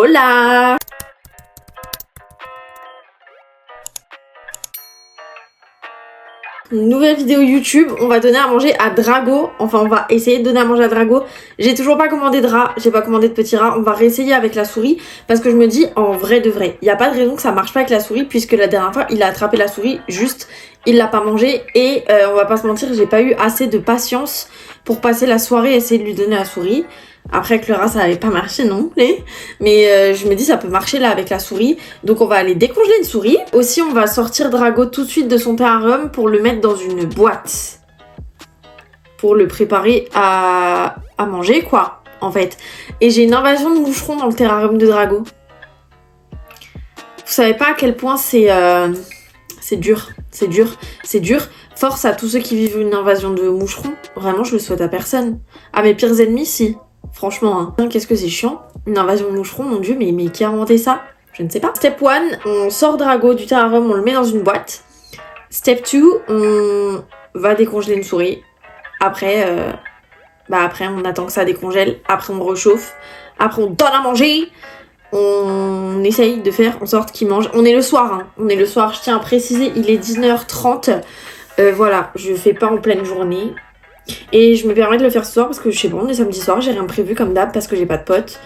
Hola! Nouvelle vidéo YouTube, on va donner à manger à Drago. Enfin, on va essayer de donner à manger à Drago. J'ai toujours pas commandé de rat, j'ai pas commandé de petit rat. On va réessayer avec la souris parce que je me dis, en vrai de vrai, il y a pas de raison que ça marche pas avec la souris puisque la dernière fois, il a attrapé la souris, juste, il l'a pas mangé et on va pas se mentir, j'ai pas eu assez de patience pour passer la soirée et essayer de lui donner la souris. Après, avec le rat, ça avait pas marché non plus. Mais je me dis, ça peut marcher là avec la souris. Donc, on va aller décongeler une souris. Aussi, on va sortir Drago tout de suite de son terrarium pour le mettre dans une boîte. Pour le préparer à manger, quoi, en fait. Et j'ai une invasion de moucherons dans le terrarium de Drago. Vous savez pas à quel point c'est dur. C'est dur. C'est dur. Force à tous ceux qui vivent une invasion de moucherons. Vraiment, je le souhaite à personne. À mes pires ennemis, si. Franchement, hein. Qu'est-ce que c'est chiant. Une invasion de moucherons, mon dieu, mais qui a inventé ça? Je ne sais pas. Step 1, on sort Drago du terrarium, on le met dans une boîte. Step 2, on va décongeler une souris. Après, après, on attend que ça décongèle. Après, on réchauffe. Après, on donne à manger. On essaye de faire en sorte qu'il mange. On est le soir, hein. On est le soir, je tiens à préciser, il est 19h30. Voilà, je fais pas en pleine journée. Et je me permets de le faire ce soir parce que je sais pas, on est samedi soir, j'ai rien prévu comme d'hab parce que j'ai pas de potes.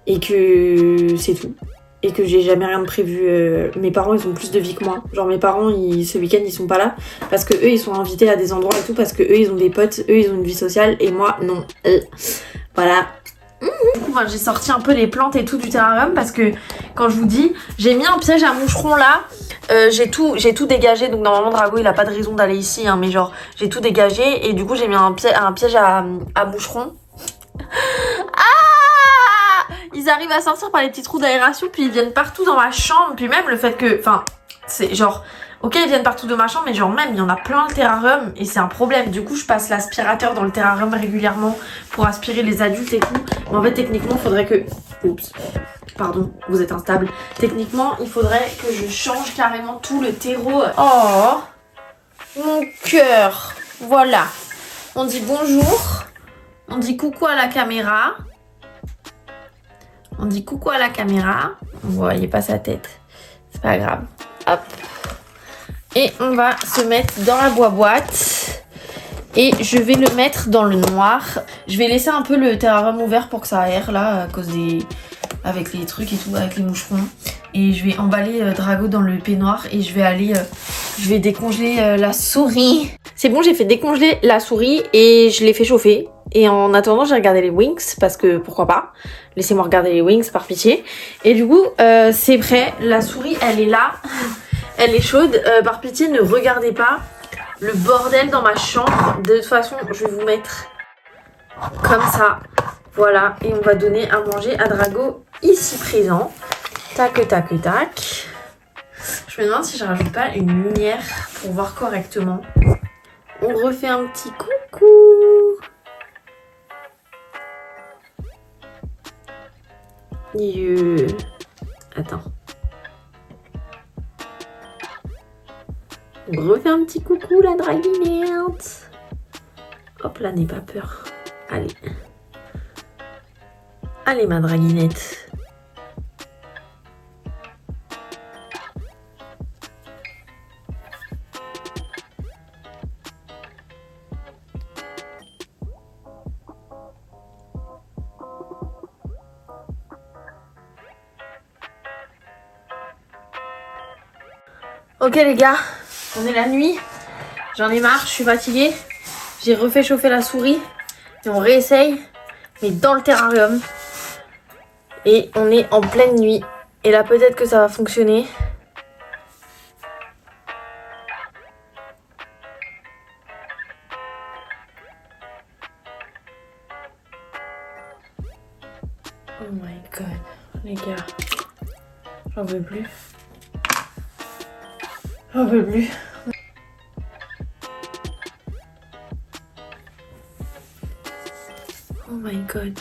Et que c'est tout. Et que j'ai jamais rien de prévu. Mes parents, ils ont plus de vie que moi. Genre mes parents, ce week-end, ils sont pas là. Parce que eux, ils sont invités à des endroits et tout. Parce que eux, ils ont des potes. Eux, ils ont une vie sociale. Et moi, non. Voilà. Du coup, j'ai sorti un peu les plantes et tout du terrarium. Parce que, quand je vous dis, j'ai mis un piège à moucherons là. J'ai tout dégagé. Donc normalement, Drago, il a pas de raison d'aller ici. Hein, mais genre, j'ai tout dégagé. Et du coup, j'ai mis un piège à moucherons. Ils arrivent à sortir par les petits trous d'aération, puis ils viennent partout dans ma chambre. Puis même le fait que, enfin, c'est genre, ok, ils viennent partout de ma chambre, mais genre même, il y en a plein le terrarium et c'est un problème. Du coup, je passe l'aspirateur dans le terrarium régulièrement pour aspirer les adultes et tout. Mais en fait, techniquement, il faudrait que... Oups, pardon, vous êtes instable. Techniquement, il faudrait que je change carrément tout le terreau. Oh, mon cœur. Voilà. On dit bonjour. On dit coucou à la caméra. On dit coucou à la caméra. Vous voyez pas sa tête. C'est pas grave. Hop. Et on va se mettre dans la boîte. Et je vais le mettre dans le noir. Je vais laisser un peu le terrarium ouvert pour que ça aère là, à cause des... avec les trucs et tout, avec les moucherons. Et je vais emballer Drago dans le peignoir et je vais aller... je vais décongeler la souris. C'est bon, j'ai fait décongeler la souris et je l'ai fait chauffer. Et en attendant, j'ai regardé les Winx parce que pourquoi pas. Laissez-moi regarder les Winx par pitié. Et du coup, c'est prêt. La souris, elle est là. Elle est chaude. Par pitié, ne regardez pas le bordel dans ma chambre. De toute façon, je vais vous mettre comme ça. Voilà. Et on va donner à manger à Drago ici présent. Tac, tac, tac. Je me demande si je rajoute pas une lumière pour voir correctement. On refait un petit coucou. Attends. On refait un petit coucou la draguinette. Hop là, n'aie pas peur. Allez. Allez ma draguinette. Ok les gars, on est la nuit, j'en ai marre, je suis fatiguée. J'ai refait chauffer la souris et on réessaye, mais dans le terrarium. Et on est en pleine nuit. Et là peut-être que ça va fonctionner. Oh my god, les gars, j'en veux plus. J'en peux plus. Oh my god.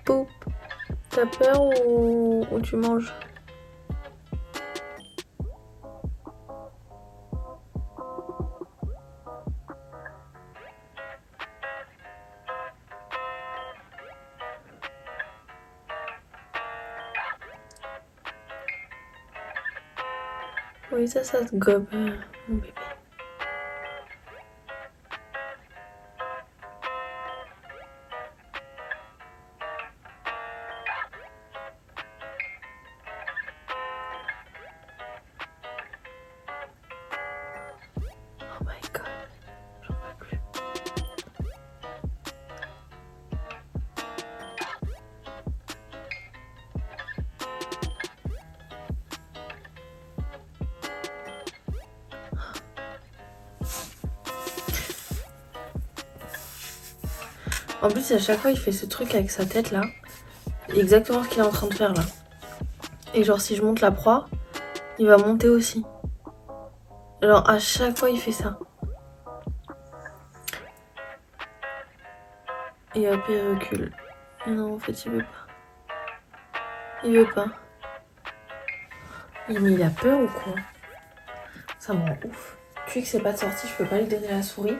Poup. T'as peur ou tu manges? Oui, ça se gobe, mon bébé. Oh my god, j'en peux plus. En plus, à chaque fois, il fait ce truc avec sa tête là. Exactement ce qu'il est en train de faire là. Et genre, si je monte la proie, il va monter aussi. Genre, à chaque fois, il fait ça. Et hop, il recule. Et non, en fait, il veut pas. Il veut pas. Mais il a peur ou quoi? Ça me rend ouf. Twix est pas sorti, je peux pas lui donner la souris.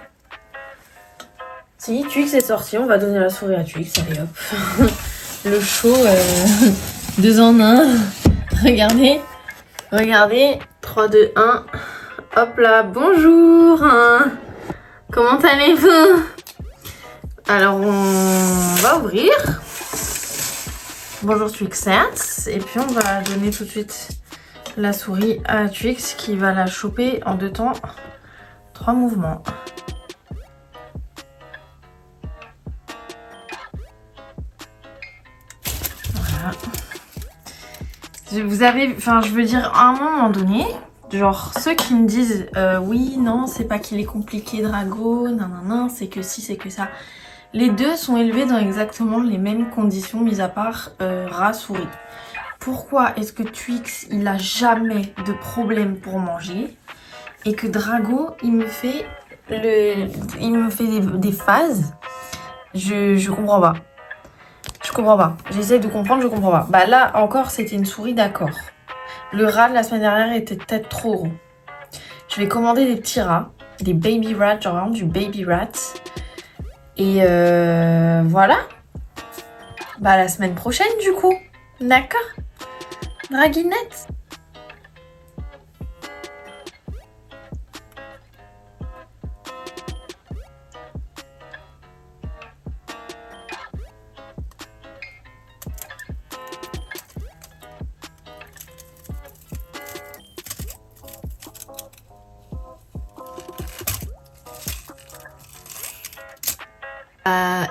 Si, Twix est sorti, on va donner la souris à Twix. Allez hop. Le show 2 en 1. Regardez. Regardez. 3, 2, 1. Hop là, bonjour. Comment allez-vous? Alors on va ouvrir. Bonjour Twixette. Et puis on va donner tout de suite la souris à Twix qui va la choper en 2 temps. 3 mouvements. Voilà. Vous avez, enfin je veux dire, à un moment donné, genre ceux qui me disent oui, non, c'est pas qu'il est compliqué Drago, non, c'est que si, c'est que ça. Les deux sont élevés dans exactement les mêmes conditions, mis à part rat souris. Pourquoi est-ce que Twix, il a jamais de problème pour manger et que Drago, il me fait des phases? Je comprends pas. Je comprends pas. J'essaie de comprendre, je comprends pas. Bah là, encore, c'était une souris, d'accord. Le rat de la semaine dernière était peut-être trop gros. Je vais commander des petits rats, des baby rats, genre vraiment du baby rat. Et voilà. Bah la semaine prochaine du coup. D'accord? Draguinette?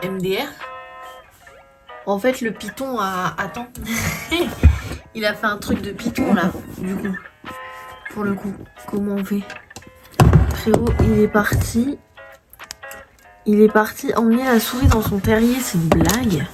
MDR. En fait, le python a... Attends. Il a fait un truc de python, là, du coup. Pour le coup. Comment on fait? Frérot, il est parti. Il est parti emmener la souris dans son terrier. C'est une blague.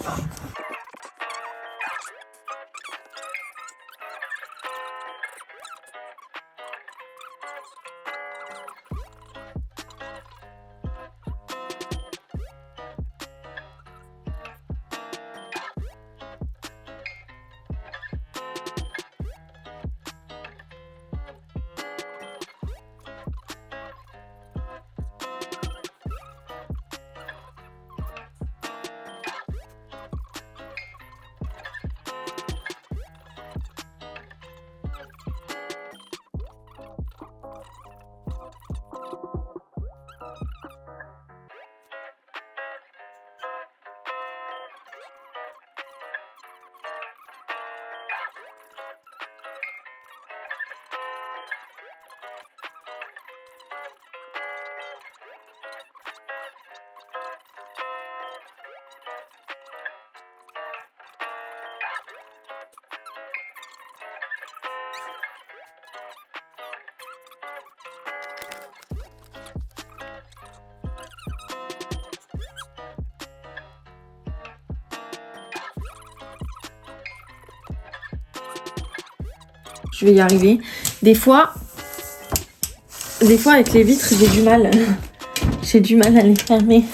Je vais y arriver. Des fois avec les vitres, j'ai du mal. J'ai du mal à les fermer.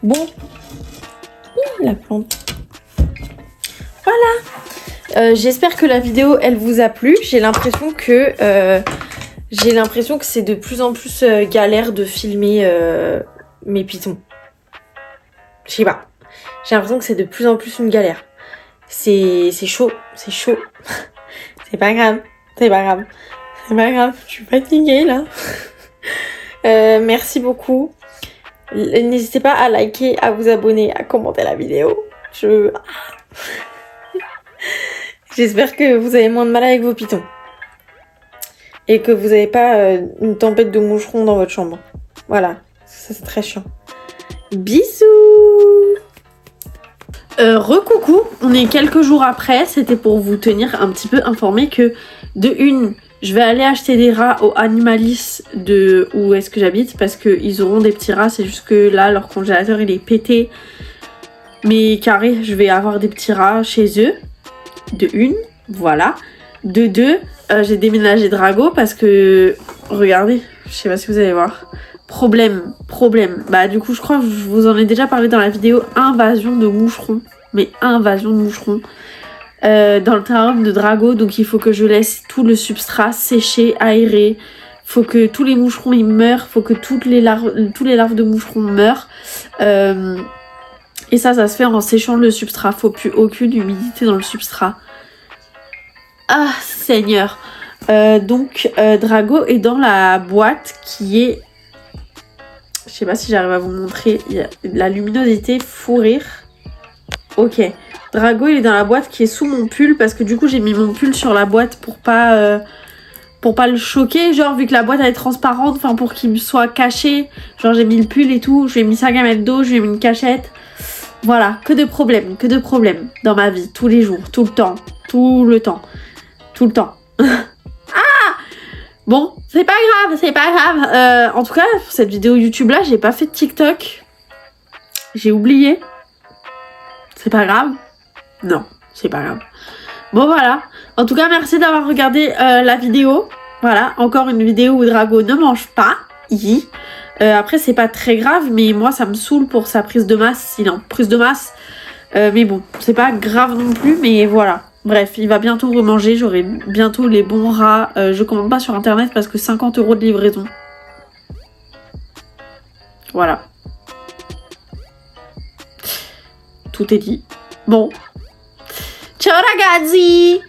Bon. La plante. Voilà. J'espère que la vidéo, elle vous a plu. J'ai l'impression que c'est de plus en plus galère de filmer mes pitons. Je sais pas. J'ai l'impression que c'est de plus en plus une galère. C'est chaud. C'est chaud. C'est pas grave. C'est pas grave. C'est pas grave, je suis fatiguée là. Merci beaucoup. N'hésitez pas à liker, à vous abonner, à commenter la vidéo. J'espère que vous avez moins de mal avec vos pitons. Et que vous n'avez pas une tempête de moucherons dans votre chambre. Voilà, ça c'est très chiant. Bisous. Recoucou, on est quelques jours après. C'était pour vous tenir un petit peu informé que de une, je vais aller acheter des rats au Animalis de où est-ce que j'habite parce qu'ils auront des petits rats. C'est juste que là, leur congélateur il est pété. Mais carré, je vais avoir des petits rats chez eux. De une, voilà. De deux, j'ai déménagé Drago parce que, regardez, je sais pas si vous allez voir. Problème. Bah du coup, je crois que je vous en ai déjà parlé dans la vidéo invasion de moucherons. Mais invasion de moucherons. Dans le terrarium de Drago, donc il faut que je laisse tout le substrat sécher, aérer. Faut que tous les moucherons ils meurent, faut que tous les larves de moucherons meurent. Et ça se fait en séchant le substrat. Faut plus aucune humidité dans le substrat. Ah Seigneur. Donc Drago est dans la boîte qui est... Je sais pas si j'arrive à vous montrer. Il y a la luminosité, fou rire. Ok. Drago il est dans la boîte qui est sous mon pull parce que du coup j'ai mis mon pull sur la boîte pour pas le choquer, genre vu que la boîte elle est transparente, enfin pour qu'il me soit caché, genre j'ai mis le pull et tout, je lui ai mis sa gamelle d'eau, je lui ai mis une cachette, voilà, que de problèmes dans ma vie, tous les jours, tout le temps. Ah bon, c'est pas grave, en tout cas pour cette vidéo YouTube là, j'ai pas fait de TikTok, j'ai oublié, c'est pas grave. Non, c'est pas grave. Bon voilà, en tout cas merci d'avoir regardé la vidéo. Voilà, encore une vidéo où Drago ne mange pas. Après c'est pas très grave, mais moi ça me saoule pour sa prise de masse. Il est en prise de masse. Mais bon, c'est pas grave non plus, mais voilà. Bref, il va bientôt remanger, j'aurai bientôt les bons rats. Je commande pas sur internet parce que 50 € de livraison. Voilà. Tout est dit. Bon. Ciao ragazzi!